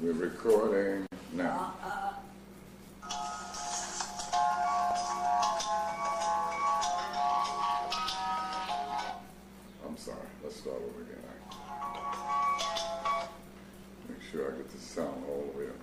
We're recording now. I'm sorry. Let's start over again. Make sure I get the sound all the way up.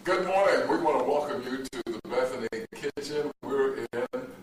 Good morning. We want to welcome you to the Bethany Kitchen. We're in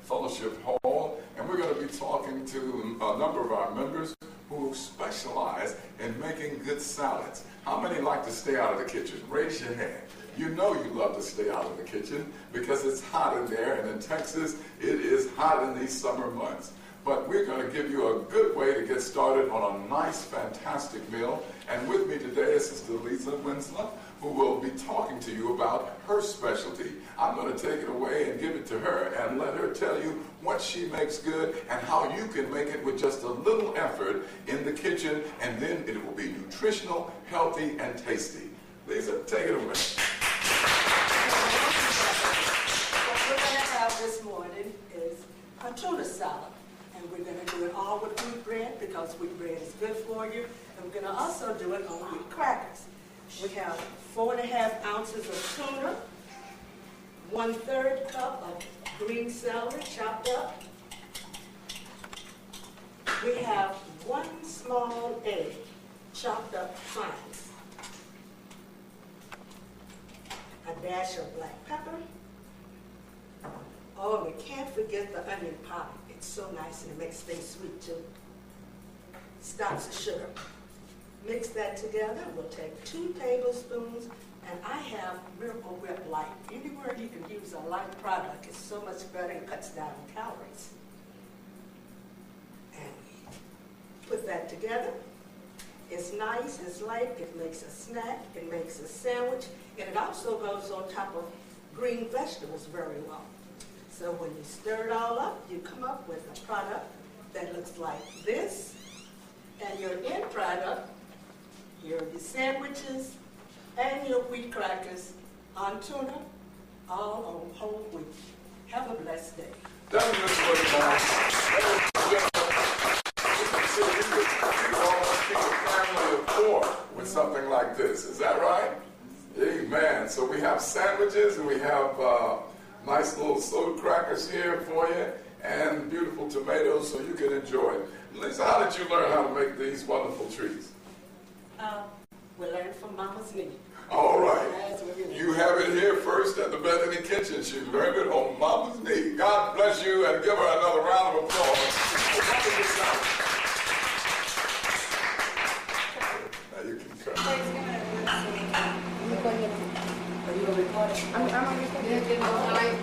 Fellowship Hall, and we're going to be talking to a number of our members who specialize in making good salads. How many like to stay out of the kitchen? Raise your hand. You know you love to stay out of the kitchen because it's hot in there, and in Texas, it is hot in these summer months. But we're going to give you a good way to get started on a nice, fantastic meal. And with me today is Sister Lisa Winslow, who will be talking to you about her specialty. I'm going to take it away and give it to her and let her tell you what she makes good and how you can make it with just a little effort in the kitchen, and then it will be nutritional, healthy, and tasty. Lisa, take it away. What we're going to have this morning is a tuna salad. And we're going to do it all with wheat bread because wheat bread is good for you. And we're going to also do it on wheat crackers. We have 4.5 ounces of tuna, 1/3 cup of green celery chopped up. We have 1 small egg chopped up fine. A dash of black pepper. Oh, we can't forget the onion powder. It's so nice and it makes things sweet too. Stops the sugar. Mix that together. We'll take 2 tablespoons, and I have Miracle Whip Light. Anywhere you can use a light product, it's so much better and cuts down calories. And we put that together. It's nice, it's light, it makes a snack, it makes a sandwich, and it also goes on top of green vegetables very well. So when you stir it all up, you come up with a product that looks like this. And your end product, your sandwiches, and your wheat crackers on tuna, all on whole wheat. Have a blessed day. That was really nice. You almost keep a family of 4 with something like this. Is that right? Amen. So we have sandwiches, and we have nice little soda crackers here for you, and beautiful tomatoes so you can enjoy it. Lisa, how did you learn how to make these wonderful treats? We learned from Mama's knee. All right. You have it here first at the Bethany Kitchen. She learned it on Mama's knee. God bless you, and give her another round of applause. Now you can cut. Are you going to record it? I'm going to record it.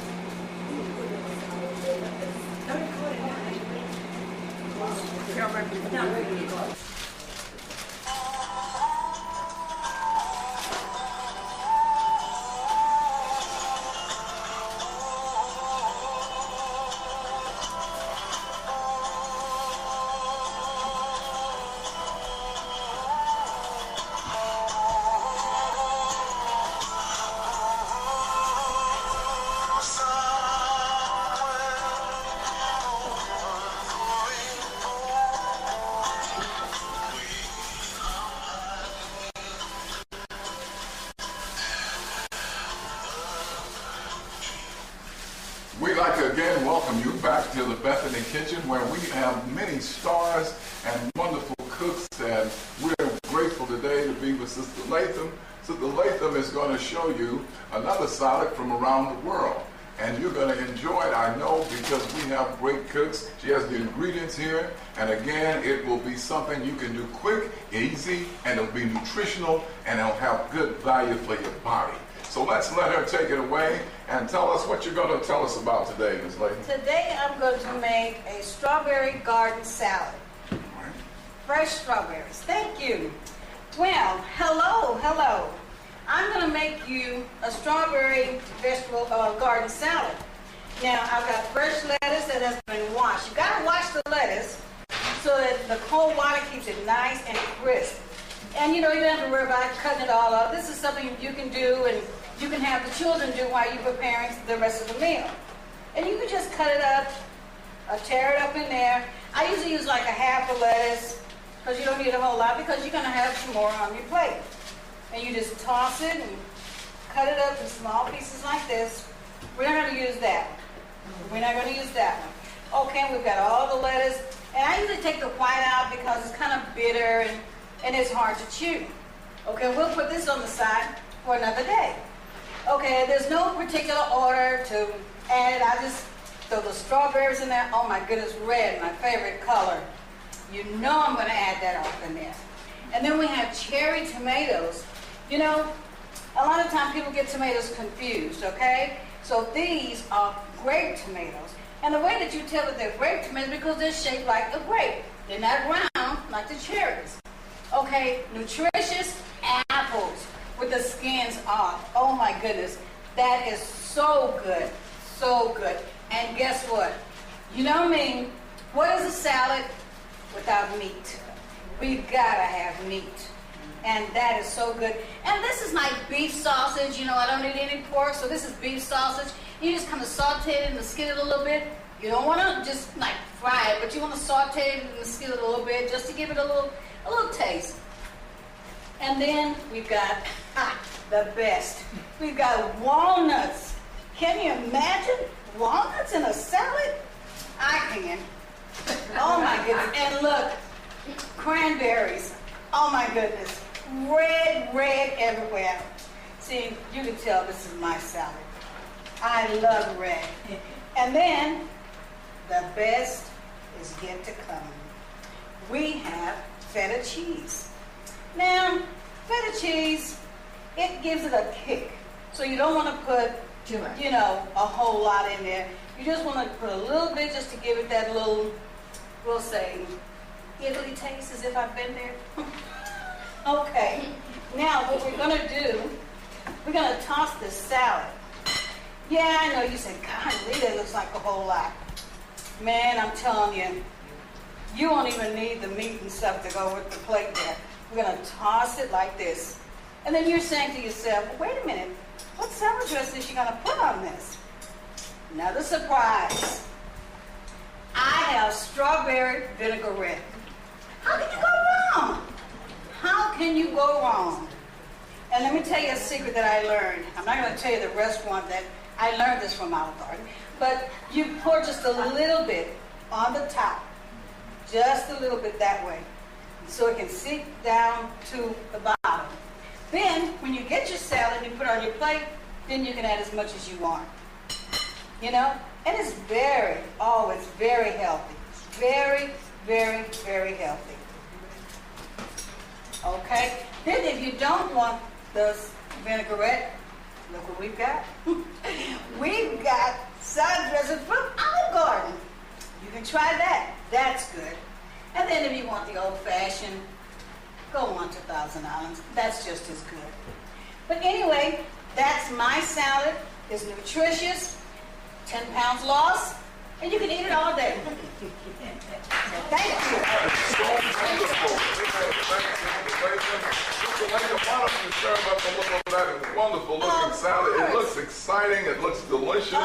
We'd like to again welcome you back to the Bethany Kitchen, where we have many stars and wonderful cooks, and we're grateful today to be with Sister Latham. Sister Latham is going to show you another salad from around the world, and you're going to enjoy it, I know, because we have great cooks. She has the ingredients here, and again, it will be something you can do quick, easy, and it'll be nutritional, and it'll have good value for your body. So let's let her take it away and tell us what you're going to tell us about today, Ms. Layton. Today I'm going to make a strawberry garden salad. Fresh strawberries. Thank you. Well, hello. I'm going to make you a strawberry vegetable garden salad. Now, I've got fresh lettuce that has been washed. You've got to wash the lettuce so that the cold water keeps it nice and crisp. And you don't have to worry about cutting it all up. This is something you can do and you can have the children do while you're preparing the rest of the meal. And you can just cut it up, tear it up in there. I usually use like a half a lettuce because you don't need a whole lot because you're going to have some more on your plate. And you just toss it and cut it up in small pieces like this. We're not going to use that one. We're not going to use that one. Okay, we've got all the lettuce. And I usually take the white out because it's kind of bitter and it's hard to chew. Okay, we'll put this on the side for another day. Okay, there's no particular order to add it. I just throw the strawberries in there. Oh my goodness, red, my favorite color. You know I'm going to add that off in there. And then we have cherry tomatoes. You know, a lot of times people get tomatoes confused, okay? So these are grape tomatoes. And the way that you tell that they're grape tomatoes is because they're shaped like a grape. They're not round like the cherries. Okay, nutritious apples with the skins off. Oh my goodness, that is so good, so good. And guess what? You know me, what is a salad without meat? We've got to have meat. And that is so good. And this is like beef sausage. You know, I don't need any pork, so this is beef sausage. You just kind of saute it in the skillet a little bit. You don't want to just like fry it, but you want to saute it in the skillet a little bit just to give it a little taste. And then we've got the best. We've got walnuts. Can you imagine walnuts in a salad? I can. Oh my goodness. And look, cranberries. Oh my goodness. Red everywhere. See, you can tell this is my salad. I love red. And then the best is yet to come. We have feta cheese. Now, feta cheese, it gives it a kick. So you don't want to put, you know, a whole lot in there. You just want to put a little bit just to give it that little, we'll say, Italy taste as if I've been there. Okay. Now, what we're going to do, we're going to toss this salad. Yeah, I know you said, God, that looks like a whole lot. Man, I'm telling you, you won't even need the meat and stuff to go with the plate there. We're going to toss it like this. And then you're saying to yourself, well, wait a minute, what salad dressing is she going to put on this? Another surprise. I have strawberry vinaigrette. How can you go wrong? How can you go wrong? And let me tell you a secret that I learned. I'm not going to tell you the restaurant that I learned this from Olive Garden. But you pour just a little bit on the top. Just a little bit that way. So it can seep down to the bottom. Then, when you get your salad and you put it on your plate, then you can add as much as you want. You know? And it's very healthy. It's very, very healthy. Okay? Then if you don't want the vinaigrette, look what we've got. We've got salad dressing from Olive Garden. You can try that. That's good. And then if you want the old-fashioned, go on to Thousand Islands. That's just as good. But anyway, that's my salad. It's nutritious, 10 pounds lost, and you can eat it all day. Thank you. So wonderful. Why don't you serve up a little of that wonderful looking salad? It looks exciting. It looks delicious. Of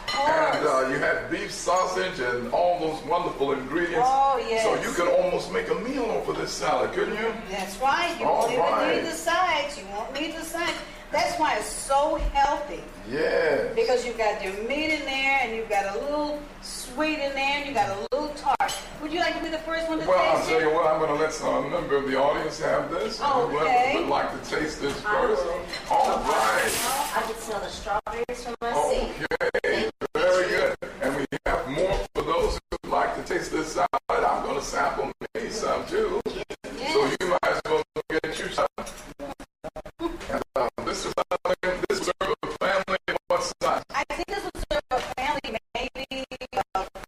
course. And you had beef sausage and all those wonderful ingredients. Oh, yes. So you could almost make a meal over this salad, couldn't you? That's right. You won't even need the sides. You won't need the sides. That's why it's so healthy. Yeah. Because you've got your meat in there, and you've got a little sweet in there, and you've got a little tart. Would you like to be the first one to Well, taste I'll tell it? you what, I'm going to let some member of the audience have this. Okay. Whoever would like to taste this first. All right. I could smell the strawberries from my seat. Okay. Very good. And we have more for those who would like to taste this salad. I'm going to sample me some too. Yes. So you might as well get you some. And this is serve a family of what size? I think this would serve a family maybe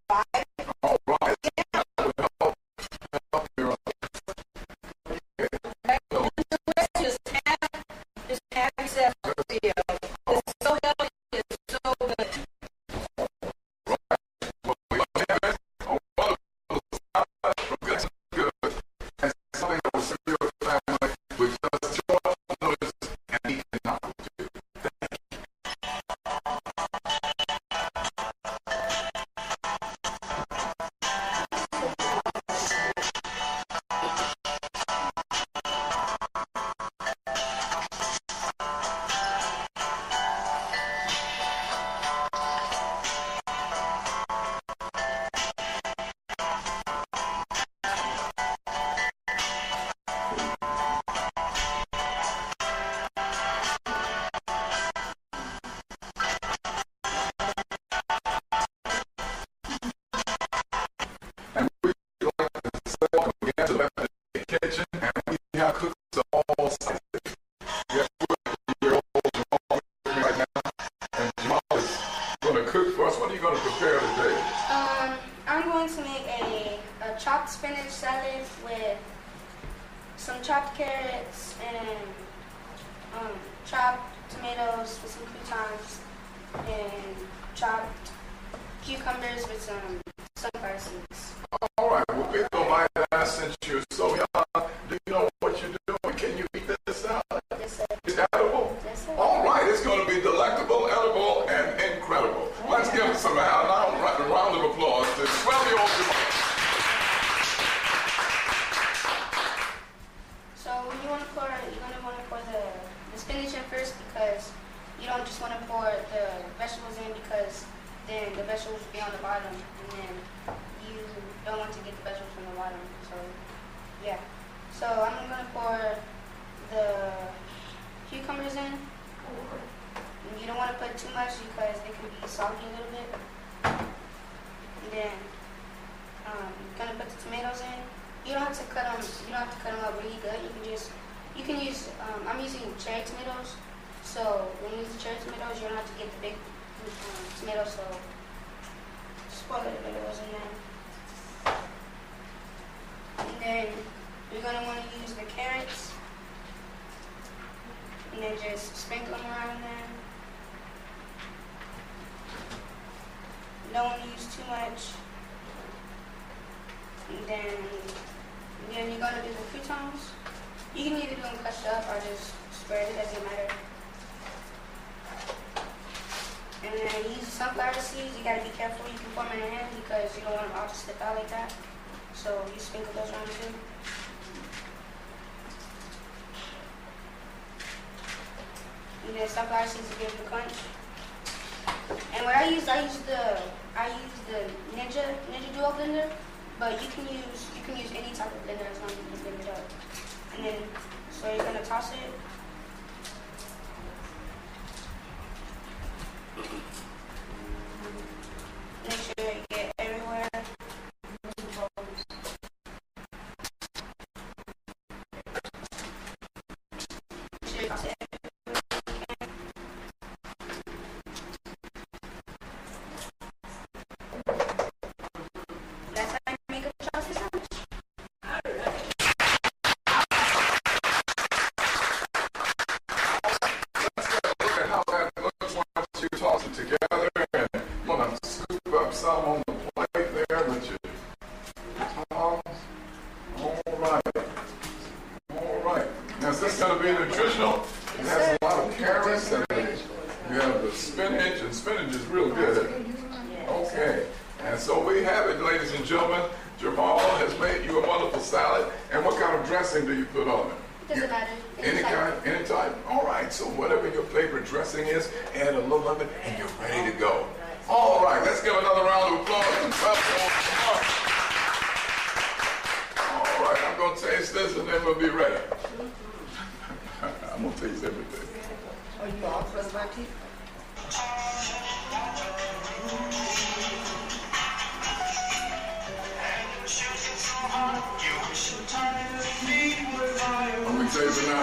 5. All right. That would help your Just have It's so healthy. It's so good. Something that will serve your family with just joy, notice, and he cannot do. Welcome again to the kitchen, and we have cooks of all sizes. Yes, we're right now, and Jamal is going to cook for us. What are you going to prepare today? I'm going to make a chopped spinach salad with some chopped carrots and chopped tomatoes with some croutons and chopped cucumbers with some sunflower seeds. All right, well, we don't mind that since you're so young. Do you know what you're doing? Can you eat this salad? Yes, sir. It's edible? Yes, sir. All right, it's going to be delectable, edible, and incredible. Let's give it some a round of applause to 12-year-old Jamal. So when you're going to want to pour the spinach in first, because you don't just want to pour the vegetables in, because then the vegetables will be on the bottom, and then you don't want to get the vegetables from the bottom. So yeah. So I'm going to pour the cucumbers in. And you don't want to put too much because they can be soggy a little bit. And then you're going to put the tomatoes in. You don't have to cut them. You don't have to cut them up really good. You can use. I'm using cherry tomatoes. So when you use the cherry tomatoes, you don't have to get the big tomatoes. So just pour a little bit of those in there. And then you're gonna want to use the carrots, and then just sprinkle them around there. You don't want to use too much. And then you're gonna do the croutons. You can either do them crushed up or just spread, it doesn't matter. And then you use sunflower seeds. You gotta be careful. You can pour them in your hand because you don't want them all to slip out like that. So you sprinkle those around too. And then sunflower seeds to give it a crunch. And what I use the Ninja Duo blender, but you can use any type of blender as long as you can blend it up. And then so you're gonna toss it. Make sure you get everywhere. That's how you make a chocolate sandwich. Let's take a look at how that looks once you toss it together. And I'm going to scoop up some on the plate there with your tongs. All right. Now, is this going to be nutritional? It has a lot of carrots and you have the spinach, and spinach is real good. Okay. And so we have it, ladies and gentlemen. Jamal has made you a wonderful salad. And what kind of dressing do you put on it? Doesn't matter. Any kind, any type? All right, so whatever your favorite dressing is, add a little of it, and you're ready to go. All right, let's give another round of applause to All right, I'm going to taste this, and then we'll be ready. I'm going to taste everything. Are you all for my teeth? Are we tasting now?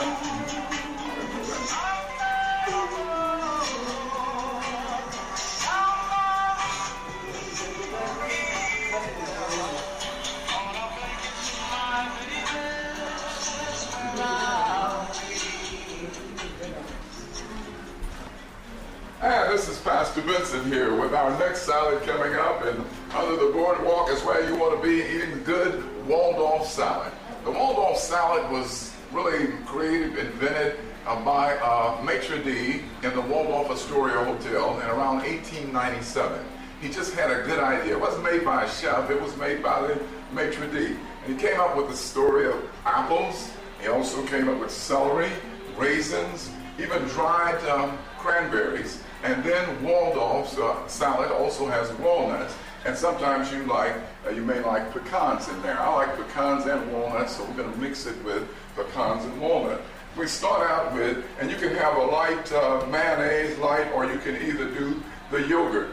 And this is Pastor Vincent here with our next salad coming up. And under the boardwalk is where you want to be eating good Waldorf salad. The Waldorf salad was really created, invented by maitre d' in the Waldorf Astoria Hotel in around 1897. He just had a good idea. It wasn't made by a chef, it was made by the maitre d'. And he came up with the story of apples. He also came up with celery, raisins, even dried cranberries. And then Waldorf's salad also has walnuts. And sometimes you may like pecans in there. I like pecans and walnuts, so we're going to mix it with pecans and walnut. We start out with, and you can have a light mayonnaise, or you can either do the yogurt.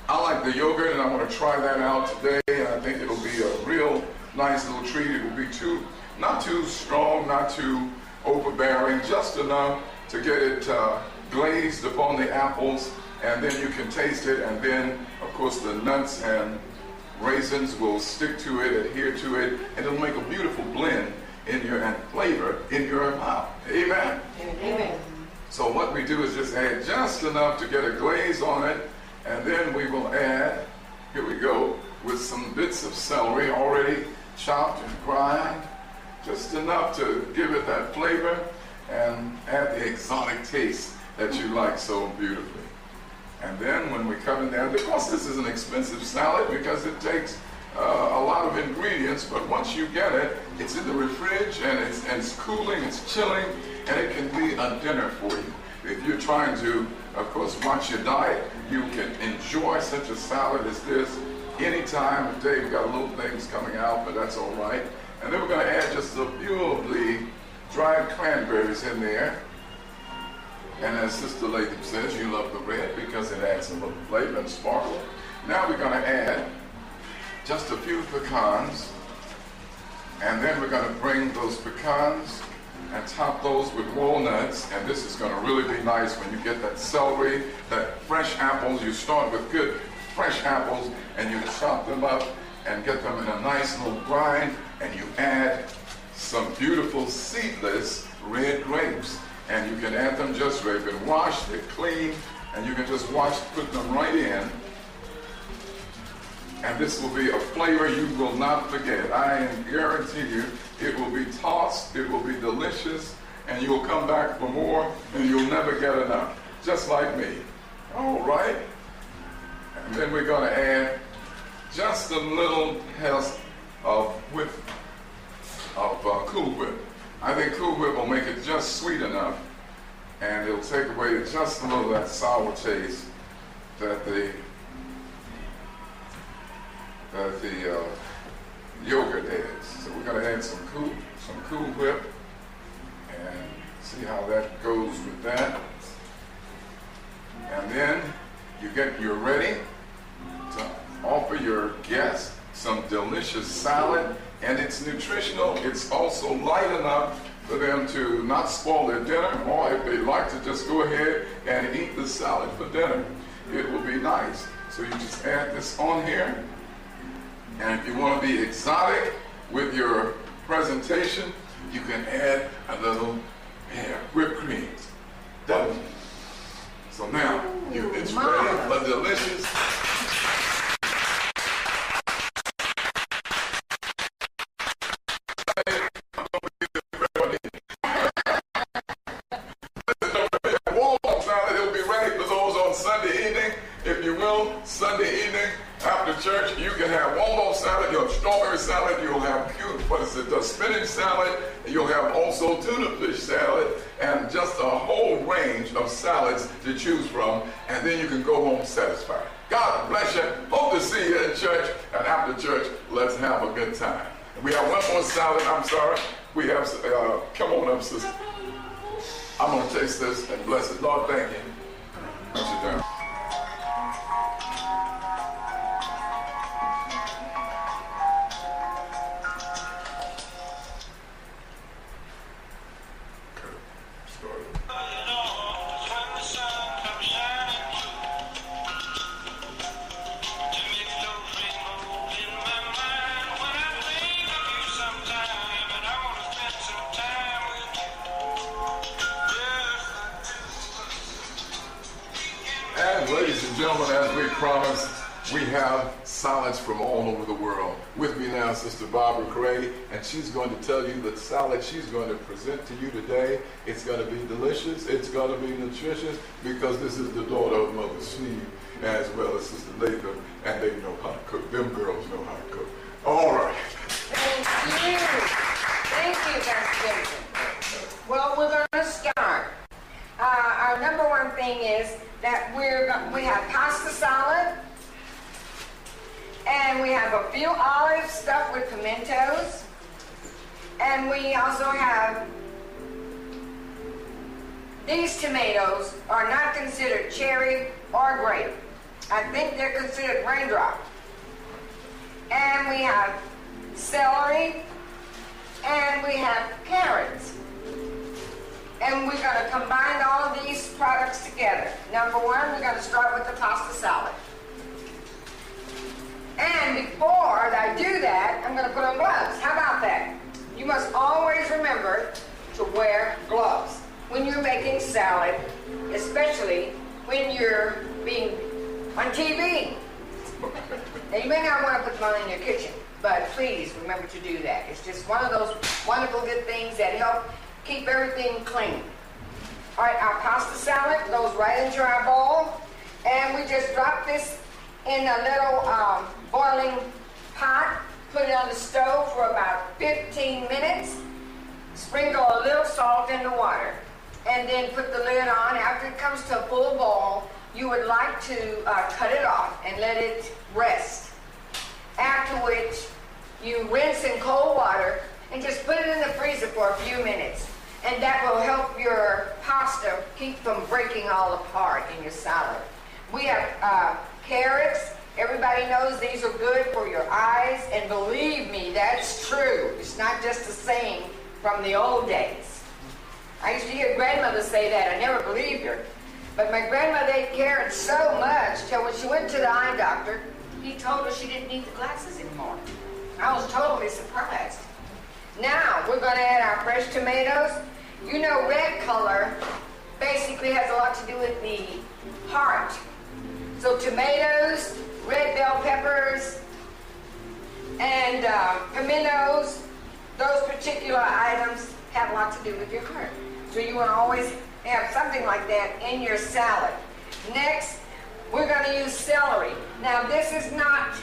I like the yogurt, and I want to try that out today, and I think it'll be a real nice little treat. It will be not too strong, not too overbearing, just enough to get it glazed upon the apples, and then you can taste it, and then of course the nuts and raisins will stick to it, adhere to it, and it'll make a beautiful blend and flavor in your mouth. Amen? Amen. So what we do is just add just enough to get a glaze on it, and then we will add, here we go, with some bits of celery already chopped and grind, just enough to give it that flavor and add the exotic taste that you like so beautifully. And then when we come in there, of course this is an expensive salad because it takes a lot of ingredients, but once you get it, it's in the fridge and it's cooling, it's chilling, and it can be a dinner for you. If you're trying to, of course, watch your diet, you can enjoy such a salad as this any time of day. We've got little things coming out, but that's all right. And then we're going to add just a few of the dried cranberries in there. And as Sister Latham says, you love the red because it adds a little flavor and sparkle. Now we're going to add just a few pecans, and then we're going to bring those pecans and top those with walnuts, and this is going to really be nice when you get that celery, that fresh apples. You start with good fresh apples, and you chop them up and get them in a nice little grind, and you add some beautiful seedless red grapes. And you can add them just right. They've been washed, they're clean, and you can just put them right in. And this will be a flavor you will not forget. I guarantee you it will be tossed, it will be delicious, and you will come back for more, and you'll never get enough. Just like me. All right? And then we're going to add just a little hess of Cool Whip. I think Cool Whip will make it just sweet enough, and it'll take away just a little of that sour taste that the yogurt adds. So we're going to add some Cool Whip and see how that goes with that. And then you're ready to offer your guests some delicious salad. And it's nutritional. It's also light enough for them to not spoil their dinner, or if they like to just go ahead and eat the salad for dinner, it will be nice. So you just add this on here. And if you want to be exotic with your presentation, you can add a little whipped cream. Double. So now it's ready for delicious. Sunday evening after church, you can have Waldorf salad, you'll have strawberry salad, you'll have spinach salad, you'll have also tuna fish salad, and just a whole range of salads to choose from, and then you can go home satisfied. God bless you. Hope to see you in church, and after church, let's have a good time. We have one more salad. I'm sorry. We have, come on up, sister. I'm going to taste this and bless it. Lord, thank you. Sit down. And ladies and gentlemen, as we promised, we have salads from all over the world. With me now, Sister Barbara Cray, and she's going to tell you the salad she's going to present to you today. It's going to be delicious. It's going to be nutritious because this is the daughter of Mother Sneed as well as Sister Latham, and they know how to cook. Them girls know how to cook. All right. Thank you. Thank you, Pastor Jefferson. Well, we're going to start. Our number one thing is that we have pasta salad, and we have a few olives stuffed with pimentos, and we also have these tomatoes are not considered cherry or grape. I think they're considered raindrop. And we have celery, and we have carrots. And we're going to combine all of these products together. Number one, we're going to start with the pasta salad. And before I do that, I'm going to put on gloves. How about that? You must always remember to wear gloves when you're making salad, especially when you're being on TV. Now, you may not want to put them on in your kitchen, but please remember to do that. It's just one of those wonderful good things that help keep everything clean. All right, our pasta salad goes right into our bowl, and we just drop this in a little boiling pot, put it on the stove for about 15 minutes, sprinkle a little salt in the water, and then put the lid on. After it comes to a full boil, you would like to cut it off and let it rest. After which, you rinse in cold water and just put it in the freezer for a few minutes. And that will help your pasta keep from breaking all apart in your salad. We have carrots. Everybody knows these are good for your eyes, and believe me, that's true. It's not just a saying from the old days. I used to hear grandmother say that. I never believed her. But my grandmother ate carrots so much till when she went to the eye doctor, he told her she didn't need the glasses anymore. I was totally surprised. Now, we're going to add our fresh tomatoes. You know, red color basically has a lot to do with the heart. So tomatoes, red bell peppers, and pimentos, those particular items have a lot to do with your heart. So you want to always have something like that in your salad. Next, we're going to use celery. Now, this is not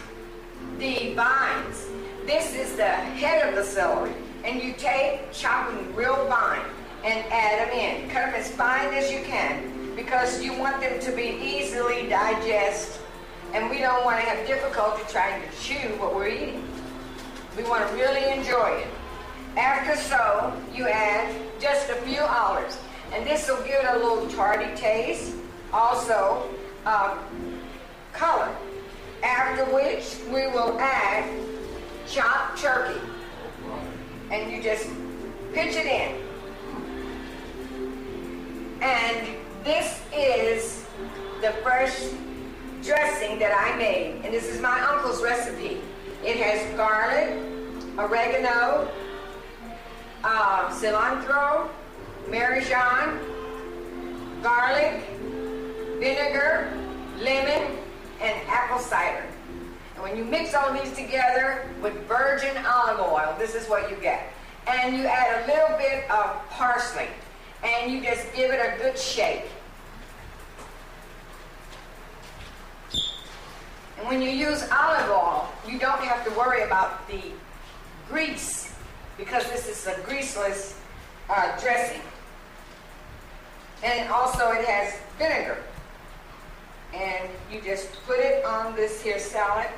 the vines. This is the head of the celery. And you take, chop them real fine, and add them in. Cut them as fine as you can, because you want them to be easily digest, and we don't want to have difficulty trying to chew what we're eating. We want to really enjoy it. After so, you add just a few olives, and this will give it a little tarty taste, also color. After which, we will add chopped turkey, and you just pitch it in. And this is the fresh dressing that I made, and this is my uncle's recipe. It has garlic, oregano, cilantro, Parmesan, garlic, vinegar, lemon, and apple cider. And when you mix all these together with virgin olive oil, this is what you get. And you add a little bit of parsley, and you just give it a good shake. And when you use olive oil, you don't have to worry about the grease, because this is a greaseless dressing. And also it has vinegar. And you just put it on this here salad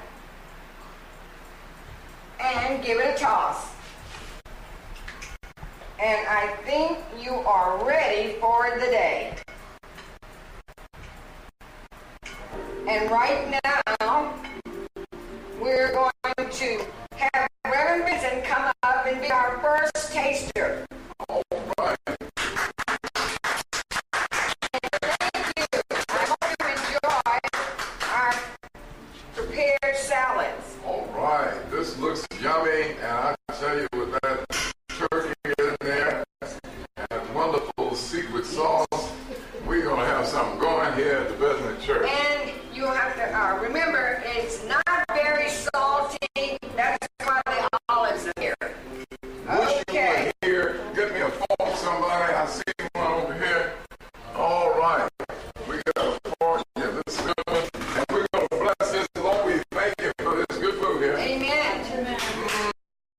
and give it a toss. And I think you are ready for the day. And right now, we're going to have Reverend Vincent come up and be our first taster. All right. Thank you. I hope you enjoy our prepared salads. All right. This looks yummy, and I tell you, with that turkey in there and wonderful secret sauce, we're going to have something going here at the Bethany Church. And you'll have to